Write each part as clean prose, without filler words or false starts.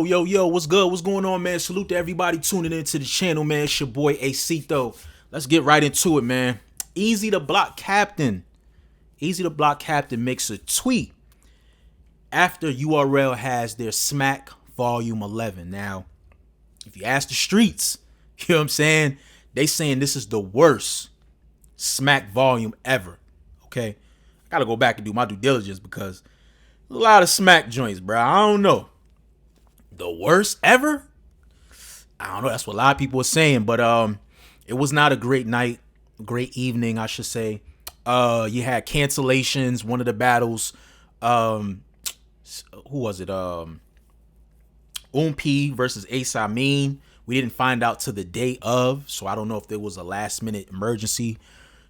Yo, what's good? What's going on, man? Salute to everybody tuning into the channel, man. It's your boy Acito. Let's get right into it, man. Eazy the Block Captain. Eazy the Block Captain makes a tweet after URL has their Smack Volume 11. Now, if you ask the streets, you know what I'm saying? They saying this is the worst Smack volume ever. Okay? I gotta go back and do my due diligence because a lot of Smack joints, bro. I don't know. The worst ever? I don't know. That's what a lot of people were saying, but it was not a great night, great evening, I should say. You had cancellations. One of the battles, who was it? P versus Ace. We didn't find out to the day of, so I don't know if there was a last minute emergency.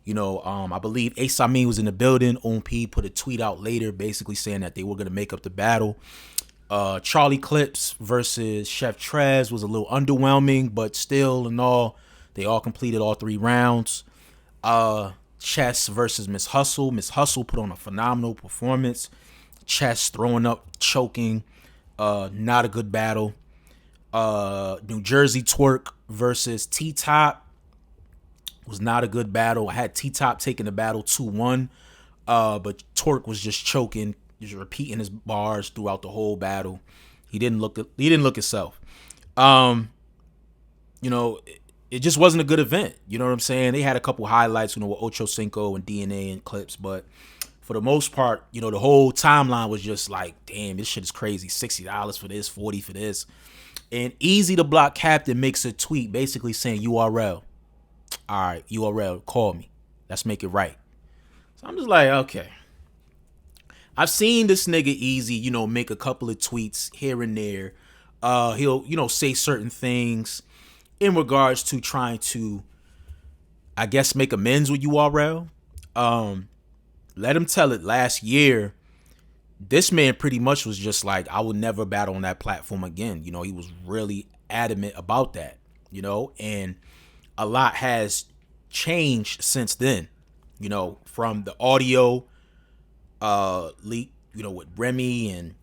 I believe Ace was in the building. P put a tweet out later, basically saying that they were gonna make up the battle. Charlie Clips versus Chef Trez was a little underwhelming, but still in all, they all completed all 3 rounds. Chess versus Miss Hustle. Miss Hustle put on a phenomenal performance. Chess throwing up, choking. Not a good battle. New Jersey Twerk versus T-Top was not a good battle. I had T-Top taking the battle 2-1, but Twerk was just choking, just repeating his bars throughout the whole battle. He didn't look himself. It just wasn't a good event. You know what I'm saying? They had a couple highlights, with Ocho Cinco and DNA and Clips, but for the most part, the whole timeline was just like, damn, this shit is crazy. $60 for this, $40 for this. And Eazy the Block Captain makes a tweet basically saying URL. All right, URL, call me. Let's make it right. So I'm just like, okay. I've seen this nigga Eazy, make a couple of tweets here and there. He'll, say certain things in regards to trying to, I guess, make amends with URL. Let him tell it, last year, this man pretty much was just like, I will never battle on that platform again. He was really adamant about that, and a lot has changed since then, from the audio leak, with Remy and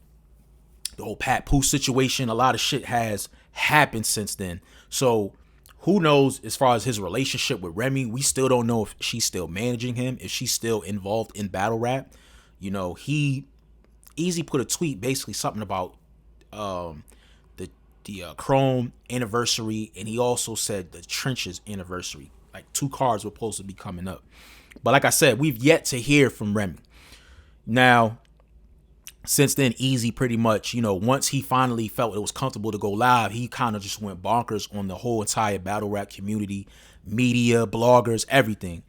the whole Pat Pooh situation. A lot of shit has happened since then. So who knows as far as his relationship with Remy? We still don't know if she's still managing him, if she's still involved in battle rap. Eazy put a tweet basically something about the Chrome anniversary, and he also said the Trenches anniversary. Like 2 cards were supposed to be coming up. But like I said, we've yet to hear from Remy. Now, since then, Eazy pretty much, once he finally felt it was comfortable to go live, he kind of just went bonkers on the whole entire battle rap community, media, bloggers, everything.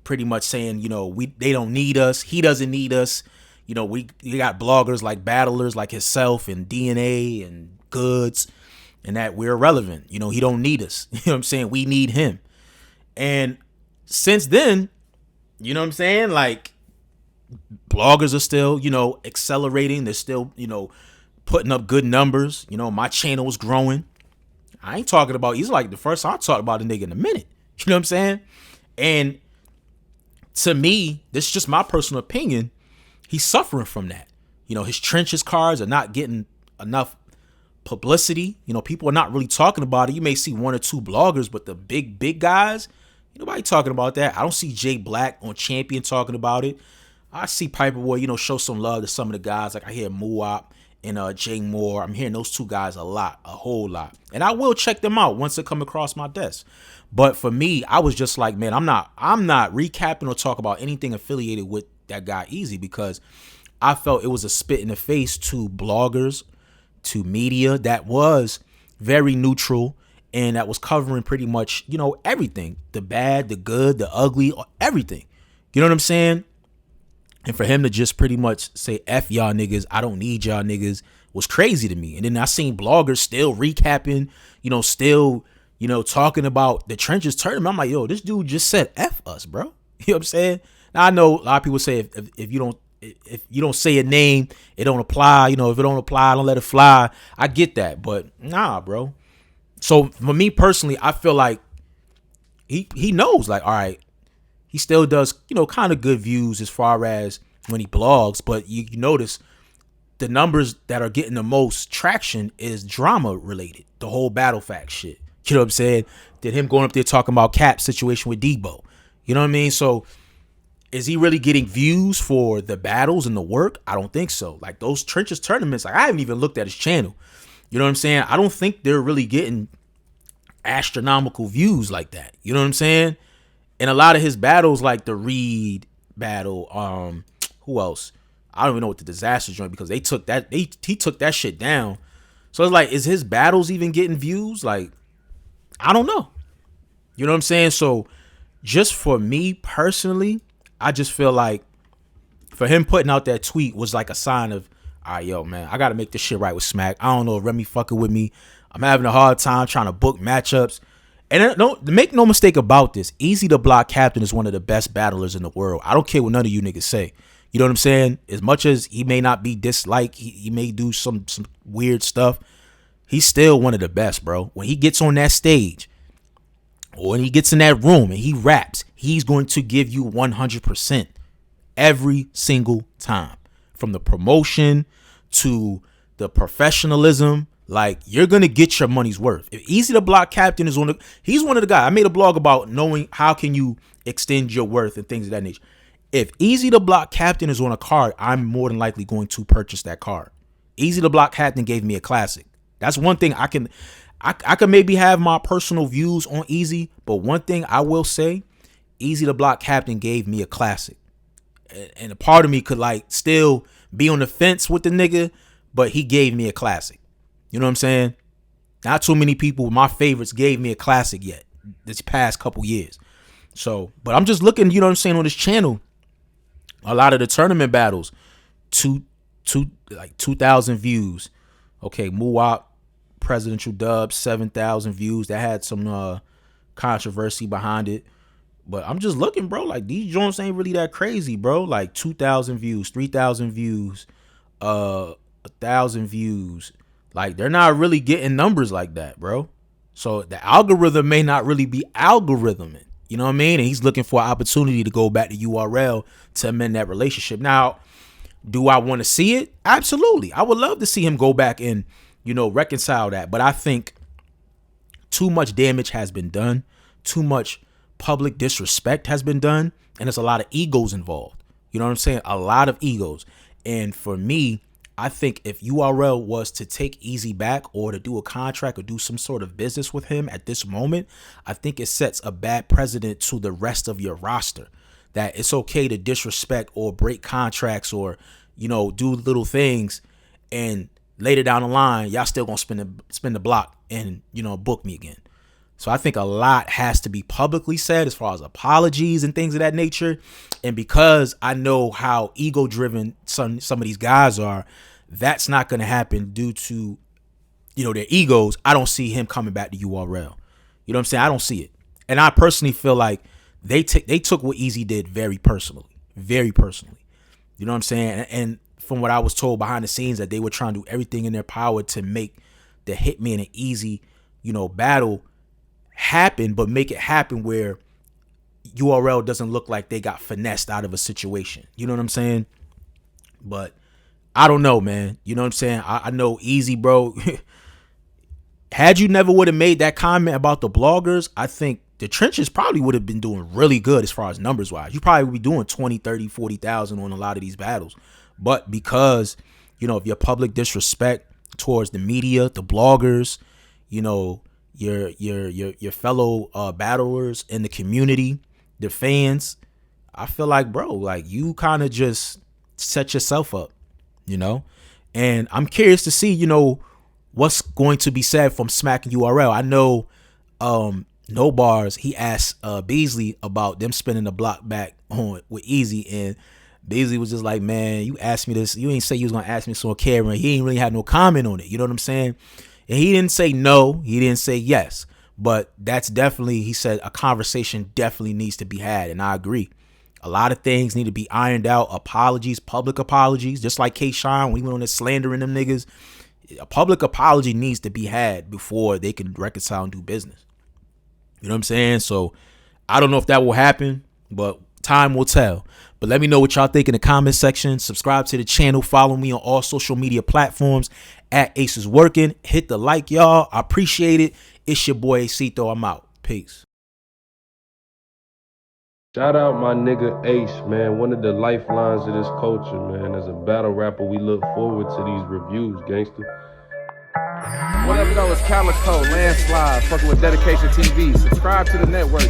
Pretty much saying, they don't need us. He doesn't need us. We got bloggers like battlers like himself and DNA and Goods, and that we're irrelevant. He don't need us. You know what I'm saying? We need him. And since then, you know what I'm saying? Like, bloggers are still, accelerating. They're still, putting up good numbers. My channel is growing. I ain't talking about, he's like the first time I talked about a nigga in a minute. You know what I'm saying? And to me, this is just my personal opinion. He's suffering from that. His Trenches cards are not getting enough publicity. People are not really talking about it. You may see 1 or 2 bloggers, but the big guys, nobody talking about that. I don't see Jay Black on Champion talking about it. I see Piperboy, show some love to some of the guys. Like I hear Muop and Jay Moore. I'm hearing those 2 guys a whole lot. And I will check them out once they come across my desk. But for me, I was just like, man, I'm not recapping or talk about anything affiliated with that guy Eazy, because I felt it was a spit in the face to bloggers, to media that was very neutral and that was covering pretty much, everything, the bad, the good, the ugly, everything. You know what I'm saying? And for him to just pretty much say, F y'all niggas, I don't need y'all niggas, was crazy to me. And then I seen bloggers still recapping, still, talking about the Trenches tournament. I'm like, yo, this dude just said F us, bro. You know what I'm saying? Now, I know a lot of people say if you don't say a name, it don't apply. If it don't apply, don't let it fly. I get that, but nah, bro. So for me personally, I feel like he knows, like, all right, he still does, kind of good views as far as when he blogs, but you notice the numbers that are getting the most traction is drama related. The whole battle fact shit. You know what I'm saying? Did him going up there talking about Cap's situation with Debo. You know what I mean? So is he really getting views for the battles and the work? I don't think so. Like those trenches tournaments, like I haven't even looked at his channel. You know what I'm saying? I don't think they're really getting astronomical views like that. You know what I'm saying? And a lot of his battles, like the Reed battle, who else? I don't even know what the disaster joint, because he took that shit down. So it's like, is his battles even getting views? Like, I don't know. You know what I'm saying? So just for me personally, I just feel like for him putting out that tweet was like a sign of, all right, yo, man, I got to make this shit right with Smack. I don't know if Remy fucking with me. I'm having a hard time trying to book matchups. And don't make no mistake about this. Eazy the Block Captain is one of the best battlers in the world. I don't care what none of you niggas say. You know what I'm saying? As much as he may not be disliked, he may do some weird stuff, he's still one of the best, bro. When he gets on that stage or when he gets in that room and he raps, he's going to give you 100% every single time. From the promotion to the professionalism, like you're gonna get your money's worth. If Eazy the Block Captain is he's one of the guys. I made a blog about knowing how can you extend your worth and things of that nature. If Eazy the Block Captain is on a card, I'm more than likely going to purchase that card. Eazy the Block Captain gave me a classic. That's one thing I can maybe have my personal views on Eazy, but one thing I will say, Eazy the Block Captain gave me a classic. And a part of me could like still be on the fence with the nigga, but he gave me a classic. You know what I'm saying? Not too many people, my favorites, gave me a classic yet this past couple years. So, but I'm just looking, you know what I'm saying, on this channel, a lot of the tournament battles, 2,000 views. Okay, Muwap, Presidential Dub, 7,000 views. That had some controversy behind it. But I'm just looking, bro. Like these joints ain't really that crazy, bro. Like 2,000 views, 3,000 views, 1,000 views. Like they're not really getting numbers like that, bro. So the algorithm may not really be algorithming. You know what I mean? And he's looking for an opportunity to go back to URL to amend that relationship. Now, do I want to see it? Absolutely. I would love to see him go back and, you know, reconcile that. But I think too much damage has been done. Too much public disrespect has been done. And there's a lot of egos involved. You know what I'm saying? A lot of egos. And for me, I think if URL was to take Eazy back or to do a contract or do some sort of business with him at this moment, I think it sets a bad precedent to the rest of your roster, that it's okay to disrespect or break contracts or, you know, do little things, and later down the line, y'all still gonna spin the block and, you know, book me again. So I think a lot has to be publicly said as far as apologies and things of that nature. And because I know how ego driven some of these guys are, that's not going to happen due to, you know, their egos. I don't see him coming back to URL. You know what I'm saying? I don't see it. And I personally feel like they took what Eazy did very personally. Very personally. You know what I'm saying? And from what I was told behind the scenes, that they were trying to do everything in their power to make the Hitman and Eazy, you know, battle happen, but make it happen where URL doesn't look like they got finessed out of a situation. You know what I'm saying? But I don't know, man. You know what I'm saying? I know Eazy, bro. Had you never would have made that comment about the bloggers, I think the trenches probably would have been doing really good as far as numbers wise. You probably would be doing 20, 30, 40,000 on a lot of these battles. But because, you know, of your public disrespect towards the media, the bloggers, you know, your fellow battlers in the community, the fans, I feel like, bro, like you kind of just set yourself up, you know. And I'm curious to see, you know, what's going to be said from Smack and URL. I know No Bars, he asked Beasley about them spinning the block back on with Eazy, and Beasley was just like, man, you asked me this, you ain't say you was gonna ask me so on camera. He ain't really had no comment on it, you know what I'm saying? And he didn't say no, he didn't say yes, but that's definitely, he said, a conversation definitely needs to be had. And I agree. A lot of things need to be ironed out. Apologies, public apologies, just like K-Shine when he went on this slandering them niggas. A public apology needs to be had before they can reconcile and do business. You know what I'm saying? So I don't know if that will happen, but time will tell. But let me know what y'all think in the comment section. Subscribe to the channel. Follow me on all social media platforms at AceIsWorking. Hit the like, y'all. I appreciate it. It's your boy Acito. I'm out. Peace. Shout out my nigga Ace, man. One of the lifelines of this culture, man. As a battle rapper, we look forward to these reviews, gangster. What up, though? It's Calico, Landslide, fucking with Dedication TV. Subscribe to the network.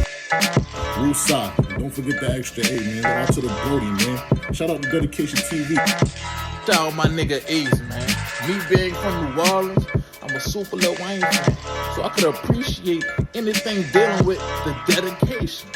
Woosah. Don't forget the extra 8, man. Shout out to the Brody, man. Shout out to Dedication TV. Shout out my nigga Eazy, man. Me being from New Orleans, I'm a super Lil Wayne fan, so I could appreciate anything dealing with the dedication.